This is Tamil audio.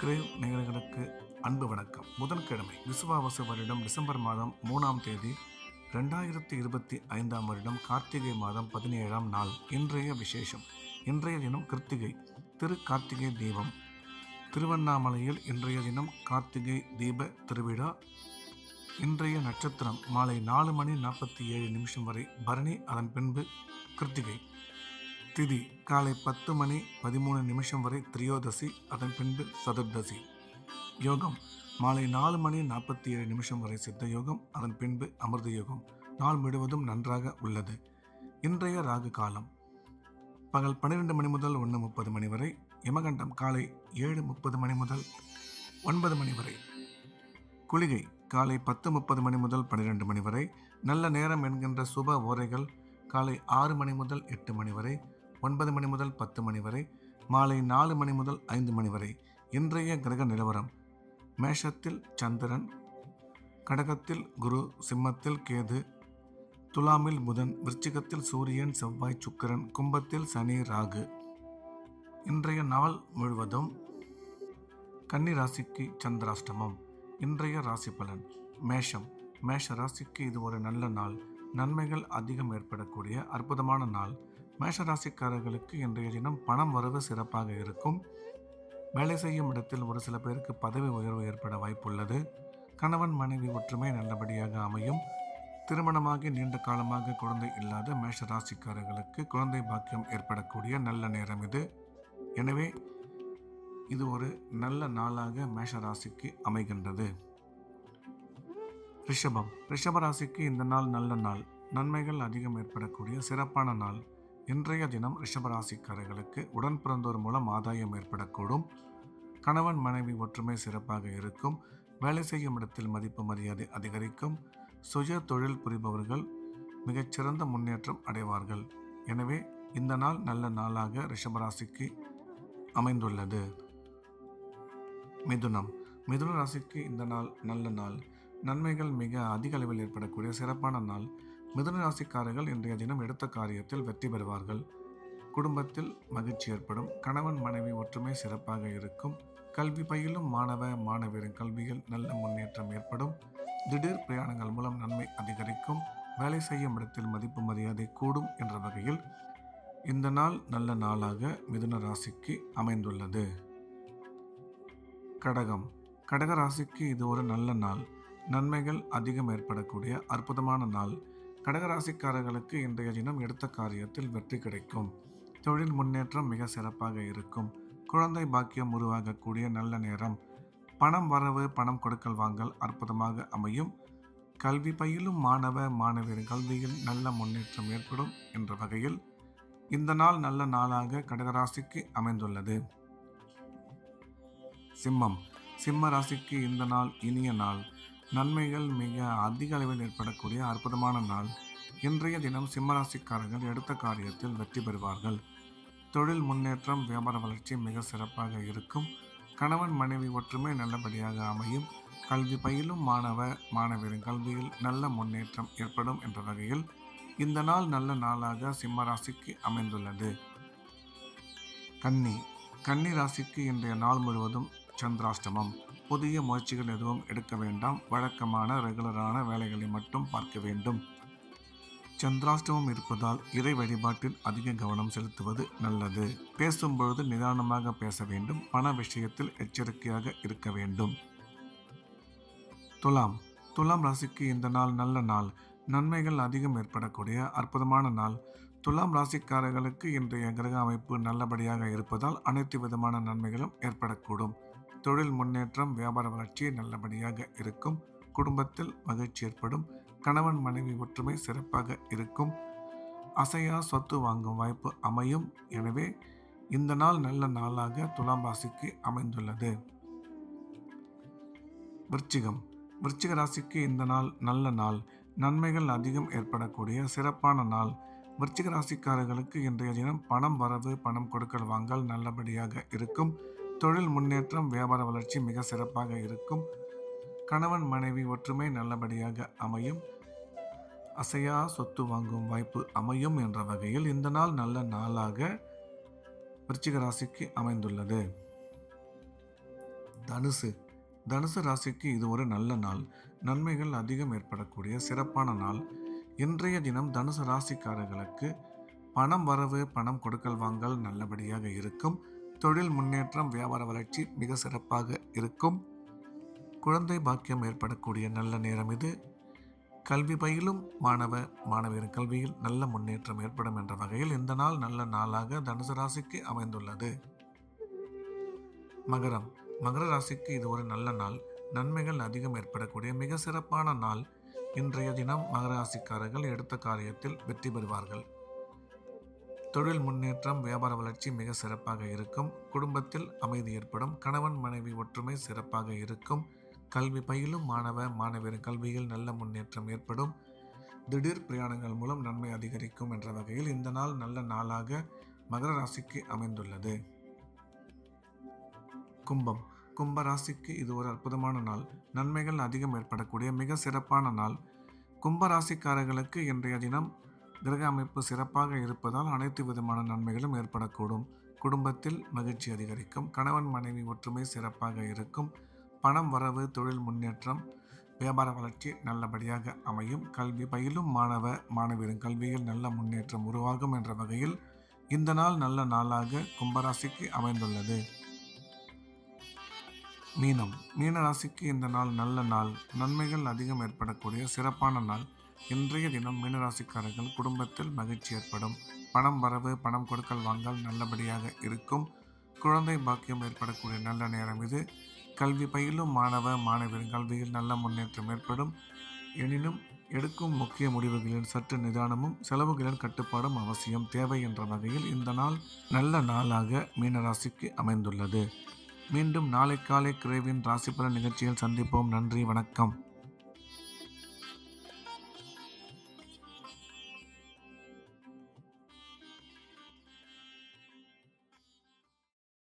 கிரேவ் நேயர்களுக்கு அன்பு வணக்கம். புதன்கிழமை விசுவாவசு வருடம் டிசம்பர் மாதம் 3ஆம் தேதி 2025ஆம் வருடம் கார்த்திகை மாதம் 17ஆம் நாள். இன்றைய விசேஷம். இன்றைய தினம் கிருத்திகை, திரு கார்த்திகை தீபம். திருவண்ணாமலையில் இன்றைய தினம் கார்த்திகை தீப திருவிழா. இன்றைய நட்சத்திரம் மாலை 4:47 வரை பரணி, அதன் பின்பு கிருத்திகை. திதி காலை 10:13 வரை திரியோதசி, அதன் பின்பு சதுர்தசி. யோகம் மாலை 4:47 வரை சித்த யோகம், அதன் பின்பு அமிர்த யோகம். நாள் முழுவதும் நன்றாக உள்ளது. இன்றைய ராகு காலம் பகல் 12 மணி முதல் 1:30 மணி வரை. யமகண்டம் காலை 7:30 முதல் 9 மணி வரை. குளிகை காலை 10:30 முதல் 12 மணி வரை. நல்ல நேரம் என்கின்ற சுப ஓரைகள் காலை 6 மணி முதல் 8 மணி வரை, 9 மணி முதல் 10 மணி வரை, மாலை 4 மணி முதல் 5 மணி வரை. இன்றைய கிரக நிலவரம்: மேஷத்தில் சந்திரன், கடகத்தில் குரு, சிம்மத்தில் கேது, துலாமில் புதன், விருச்சிகத்தில் சூரியன், செவ்வாய், சுக்கிரன், கும்பத்தில் சனி, ராகு. இன்றைய நாள் முழுவதும் கன்னி ராசிக்கு சந்திராஷ்டமம். இன்றைய ராசி பலன்: மேஷம். மேஷ ராசிக்கு இது ஒரு நல்ல நாள். நன்மைகள் அதிகம் ஏற்படக்கூடிய அற்புதமான நாள். மேஷ ராசிக்காரர்களுக்கு இன்றைய தினம் பணம் வரவு சிறப்பாக இருக்கும். வேலை செய்யும் இடத்தில் ஒரு சில பேருக்கு பதவி உயர்வு ஏற்பட வாய்ப்புள்ளது. கணவன் மனைவி ஒற்றுமை நல்லபடியாக அமையும். திருமணமாகி நீண்ட காலமாக குழந்தை இல்லாத மேஷ ராசிக்காரர்களுக்கு குழந்தை பாக்கியம் ஏற்படக்கூடிய நல்ல நேரம் இது. எனவே இது ஒரு நல்ல நாளாக மேஷ ராசிக்கு அமைகின்றது. ரிஷபம். ரிஷப ராசிக்கு இந்த நாள் நல்ல நாள். நன்மைகள் அதிகம் ஏற்படக்கூடிய சிறப்பான நாள். இன்றைய தினம் ரிஷபராசிக்காரர்களுக்கு உடன் பிறந்தோர் மூலம் ஆதாயம் ஏற்படக்கூடும். கணவன் மனைவி ஒற்றுமை சிறப்பாக இருக்கும். வேலை செய்யும் இடத்தில் மதிப்பு மரியாதை அதிகரிக்கும். சுய தொழில் புரிபவர்கள் மிகச்சிறந்த முன்னேற்றம் அடைவார்கள். எனவே இந்த நாள் நல்ல நாளாக ரிஷபராசிக்கு அமைந்துள்ளது. மிதுனம். மிதுன ராசிக்கு இந்த நாள் நல்ல நாள். நன்மைகள் மிக அதிக அளவில் ஏற்படக்கூடிய சிறப்பான நாள். மிதுன ராசிக்காரர்கள் இன்றைய தினம் எடுத்த காரியத்தில் வெற்றி பெறுவார்கள். குடும்பத்தில் மகிழ்ச்சி ஏற்படும். கணவன் மனைவி ஒற்றுமை சிறப்பாக இருக்கும். கல்வி பயிலும் மாணவ மாணவியரின் கல்வியில் நல்ல முன்னேற்றம் ஏற்படும். திடீர் பிரயாணங்கள் மூலம் நன்மை அதிகரிக்கும். வேலை செய்யும் இடத்தில் மதிப்பு மரியாதை கூடும் என்ற வகையில் இந்த நாள் நல்ல நாளாக மிதுன ராசிக்கு அமைந்துள்ளது. கடகம். கடக ராசிக்கு இது ஒரு நல்ல நாள். நன்மைகள் அதிகம் ஏற்படக்கூடிய அற்புதமான நாள். கடகராசிக்காரர்களுக்கு இன்றைய தினம் எடுத்த காரியத்தில் வெற்றி கிடைக்கும். தொழில் முன்னேற்றம் மிக சிறப்பாக இருக்கும். குழந்தை பாக்கியம் உருவாகக்கூடிய நல்ல நேரம். பணம் வரவு, பணம் கொடுக்கல் வாங்கல் அற்புதமாக அமையும். கல்வி பயிலும் மாணவ மாணவியர் கல்வியில் நல்ல முன்னேற்றம் ஏற்படும் என்ற வகையில் இந்த நாள் நல்ல நாளாக கடகராசிக்கு அமைந்துள்ளது. சிம்மம். சிம்ம ராசிக்கு இந்த நாள் இனிய நாள். நன்மைகள் மிக அதிக அளவில் ஏற்படக்கூடிய அற்புதமான நாள். இன்றைய தினம் சிம்மராசிக்காரர்கள் எடுத்த காரியத்தில் வெற்றி பெறுவார்கள். தொழில் முன்னேற்றம், வியாபார வளர்ச்சி மிக சிறப்பாக இருக்கும். கணவன் மனைவி ஒற்றுமை நல்லபடியாக அமையும். கல்வி பயிலும் மாணவ மாணவியரின் கல்வியில் நல்ல முன்னேற்றம் ஏற்படும் என்ற வகையில் இந்த நாள் நல்ல நாளாக சிம்மராசிக்கு அமைந்துள்ளது. கன்னி. கன்னி ராசிக்கு இன்றைய நாள் முழுவதும் சந்திராஷ்டமம். புதிய முயற்சிகள் எதுவும் எடுக்க வேண்டாம். வழக்கமான ரெகுலரான வேலைகளை மட்டும் பார்க்க வேண்டும். சந்திராஷ்டமம் இருப்பதால் இறை வழிபாட்டில் அதிக கவனம் செலுத்துவது நல்லது. பேசும்பொழுது நிதானமாக பேச வேண்டும். பண விஷயத்தில் எச்சரிக்கையாக இருக்க வேண்டும். துலாம். துலாம் ராசிக்கு இந்த நாள் நல்ல நாள். நன்மைகள் அதிகம் ஏற்படக்கூடிய அற்புதமான நாள். துலாம் ராசிக்காரர்களுக்கு இன்றைய கிரக அமைப்பு நல்லபடியாக இருப்பதால் அனைத்து விதமான நன்மைகளும் ஏற்படக்கூடும். தொழில் முன்னேற்றம், வியாபார வளர்ச்சி நல்லபடியாக இருக்கும். குடும்பத்தில் மகிழ்ச்சி ஏற்படும். கணவன் மனைவி ஒற்றுமை சிறப்பாக இருக்கும். அசையா சொத்து வாங்கும் வாய்ப்பு அமையும். எனவே இந்த நாள் நல்ல நாளாக துலாம் ராசிக்கு அமைந்துள்ளது. விருச்சிகம். விருச்சிக ராசிக்கு இந்த நாள் நல்ல நாள். நன்மைகள் அதிகம் ஏற்படக்கூடிய சிறப்பான நாள். விருச்சிக ராசிக்காரர்களுக்கு இன்றைய தினம் பணம் வரவு, பணம் கொடுக்கல் வாங்கல் நல்லபடியாக இருக்கும். தொழில் முன்னேற்றம், வியாபார வளர்ச்சி மிக சிறப்பாக இருக்கும். கணவன் மனைவி ஒற்றுமை நல்லபடியாக அமையும். அசையா சொத்து வாங்கும் வாய்ப்பு அமையும் என்ற வகையில் இந்த நாள் நல்ல நாளாக விருச்சிக ராசிக்கு அமைந்துள்ளது. தனுசு தனுசு ராசிக்கு இது ஒரு நல்ல நாள். நன்மைகள் அதிகம் ஏற்படக்கூடிய சிறப்பான நாள். இன்றைய தினம் தனுசு ராசிக்காரர்களுக்கு பணம் வரவு, பணம் கொடுக்கல் வாங்கல் நல்லபடியாக இருக்கும். தொழில் முன்னேற்றம், வியாபார வளர்ச்சி மிக சிறப்பாக இருக்கும். குழந்தை பாக்கியம் ஏற்படக்கூடிய நல்ல நேரம் இது. கல்வி பயிலும் மாணவியர் கல்வியில் நல்ல முன்னேற்றம் ஏற்படும் என்ற வகையில் இந்த நாள் நல்ல நாளாக தனுசு ராசிக்கு அமைந்துள்ளது. மகர ராசிக்கு இது ஒரு நல்ல நாள். நன்மைகள் அதிகம் ஏற்படக்கூடிய மிக சிறப்பான நாள். இன்றைய தினம் மகர ராசிக்காரர்கள் எடுத்த காரியத்தில் வெற்றி பெறுவார்கள். தொழில் முன்னேற்றம், வியாபார வளர்ச்சி மிக சிறப்பாக இருக்கும். குடும்பத்தில் அமைதி ஏற்படும். கணவன் மனைவி ஒற்றுமை சிறப்பாக இருக்கும். கல்வி பயிலும் மாணவியர் கல்வியில் நல்ல முன்னேற்றம் ஏற்படும். திடீர் பிரயாணங்கள் மூலம் நன்மை அதிகரிக்கும் என்ற வகையில் இந்த நாள் நல்ல நாளாக மகர ராசிக்கு அமைந்துள்ளது. கும்ப ராசிக்கு இது ஒரு அற்புதமான நாள். நன்மைகள் அதிகம் ஏற்படக்கூடிய மிக சிறப்பான நாள். கும்ப ராசிக்காரர்களுக்கு இன்றைய தினம் கிரக அமைப்பு சிறப்பாக இருப்பதால் அனைத்து விதமான நன்மைகளும் ஏற்படக்கூடும். குடும்பத்தில் மகிழ்ச்சி அதிகரிக்கும். கணவன் மனைவி ஒற்றுமை சிறப்பாக இருக்கும். பணம் வரவு, தொழில் முன்னேற்றம், வியாபார வளர்ச்சி நல்லபடியாக அமையும். கல்வி பயிலும் மாணவியர் கல்வியில் நல்ல முன்னேற்றம் உருவாகும் என்ற வகையில் இந்த நாள் நல்ல நாளாக கும்பராசிக்கு அமைந்துள்ளது. மீன ராசிக்கு இந்த நாள் நல்ல நாள். நன்மைகள் அதிகம் ஏற்படக்கூடிய சிறப்பான நாள். இன்றைய தினம் மீனராசிக்காரர்கள் குடும்பத்தில் மகிழ்ச்சி ஏற்படும். பணம் வரவு, பணம் கொடுக்கல் வாங்கல் நல்லபடியாக இருக்கும். குழந்தை பாக்கியம் ஏற்படக்கூடிய நல்ல நேரம் இது. கல்வி பயிலும் மாணவியர் கல்வியில் நல்ல முன்னேற்றம் ஏற்படும். எனினும் எடுக்கும் முக்கிய முடிவுகளில் சற்று நிதானமும் செலவுகளின் கட்டுப்பாடும் அவசியம் தேவை என்ற வகையில் இந்த நாள் நல்ல நாளாக மீனராசிக்கு அமைந்துள்ளது. மீண்டும் நாளை காலை கிரேவின் ராசி பலன் நிகழ்ச்சியில் சந்திப்போம். நன்றி, வணக்கம்.